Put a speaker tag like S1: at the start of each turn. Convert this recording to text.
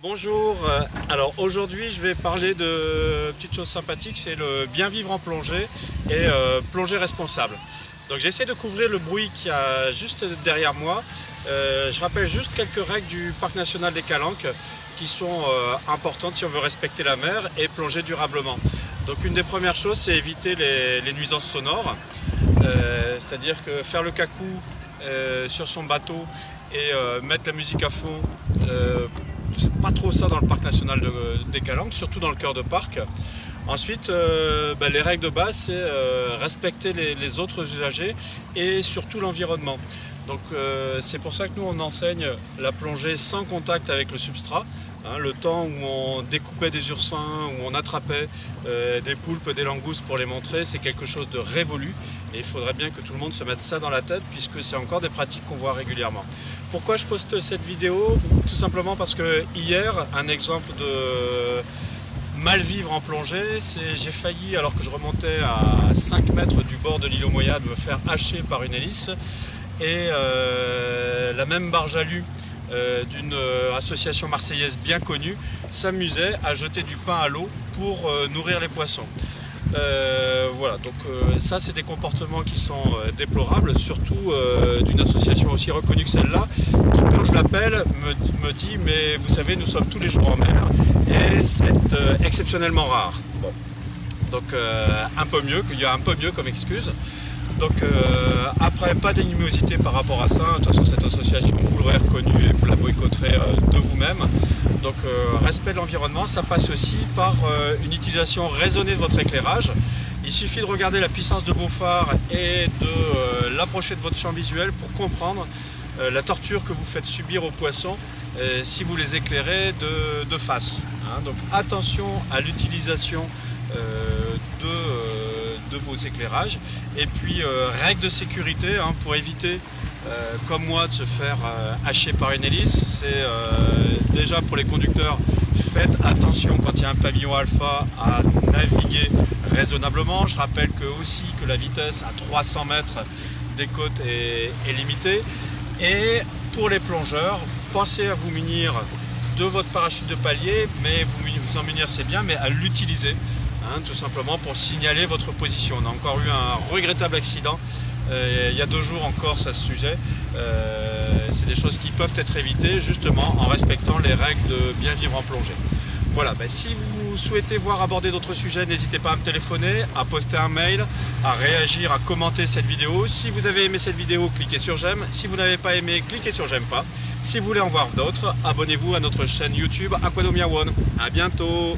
S1: Bonjour, alors aujourd'hui je vais parler de petites choses sympathiques, c'est le bien vivre en plongée et plongée responsable. Donc j'essaie de couvrir le bruit qu'il y a juste derrière moi. Je rappelle juste quelques règles du Parc National des Calanques qui sont importantes si on veut respecter la mer et plonger durablement. Donc une des premières choses, c'est éviter les nuisances sonores, c'est-à-dire que faire le cacou sur son bateau et mettre la musique à fond, c'est pas trop ça dans le Parc National des Calanques, surtout dans le cœur de parc. Ensuite, les règles de base, c'est respecter les autres usagers et surtout l'environnement. Donc c'est pour ça que nous on enseigne la plongée sans contact avec le substrat. Le temps où on découpait des oursins, où on attrapait des poulpes, des langoustes pour les montrer, c'est quelque chose de révolu. Et il faudrait bien que tout le monde se mette ça dans la tête puisque c'est encore des pratiques qu'on voit régulièrement. Pourquoi je poste cette vidéo? Tout simplement parce que hier, un exemple de mal vivre en plongée, c'est j'ai failli, alors que je remontais à 5 mètres du bord de l'îlot Moyade, me faire hacher par une hélice. Et la même barge à lu d'une association marseillaise bien connue s'amusait à jeter du pain à l'eau pour nourrir les poissons. Voilà, donc ça c'est des comportements qui sont déplorables, surtout d'une association aussi reconnue que celle-là, qui quand je l'appelle me dit mais vous savez nous sommes tous les jours en mer et c'est exceptionnellement rare. Bon. Donc un peu mieux, qu'il y a un peu mieux comme excuse. Donc après, pas d'animosité par rapport à ça. De toute façon, cette association, vous l'aurez reconnue et vous la boycotterez de vous-même. Donc respect de l'environnement, ça passe aussi par une utilisation raisonnée de votre éclairage. Il suffit de regarder la puissance de vos phares et de l'approcher de votre champ visuel pour comprendre la torture que vous faites subir aux poissons si vous les éclairez de face. Donc attention à l'utilisation de vos éclairages et puis règles de sécurité pour éviter comme moi de se faire hacher par une hélice. C'est déjà pour les conducteurs, faites attention quand il y a un pavillon alpha à naviguer raisonnablement. Je rappelle que la vitesse à 300 mètres des côtes est limitée. Et pour les plongeurs, pensez à vous munir de votre parachute de palier, mais vous en munir c'est bien, mais à l'utiliser. Tout simplement pour signaler votre position. On a encore eu un regrettable accident il y a 2 jours en Corse à ce sujet. C'est des choses qui peuvent être évitées justement en respectant les règles de bien vivre en plongée. Voilà, si vous souhaitez voir aborder d'autres sujets, n'hésitez pas à me téléphoner, à poster un mail, à réagir, à commenter cette vidéo. Si vous avez aimé cette vidéo, cliquez sur j'aime. Si vous n'avez pas aimé, cliquez sur j'aime pas. Si vous voulez en voir d'autres, abonnez-vous à notre chaîne YouTube Aquadomia One. À bientôt.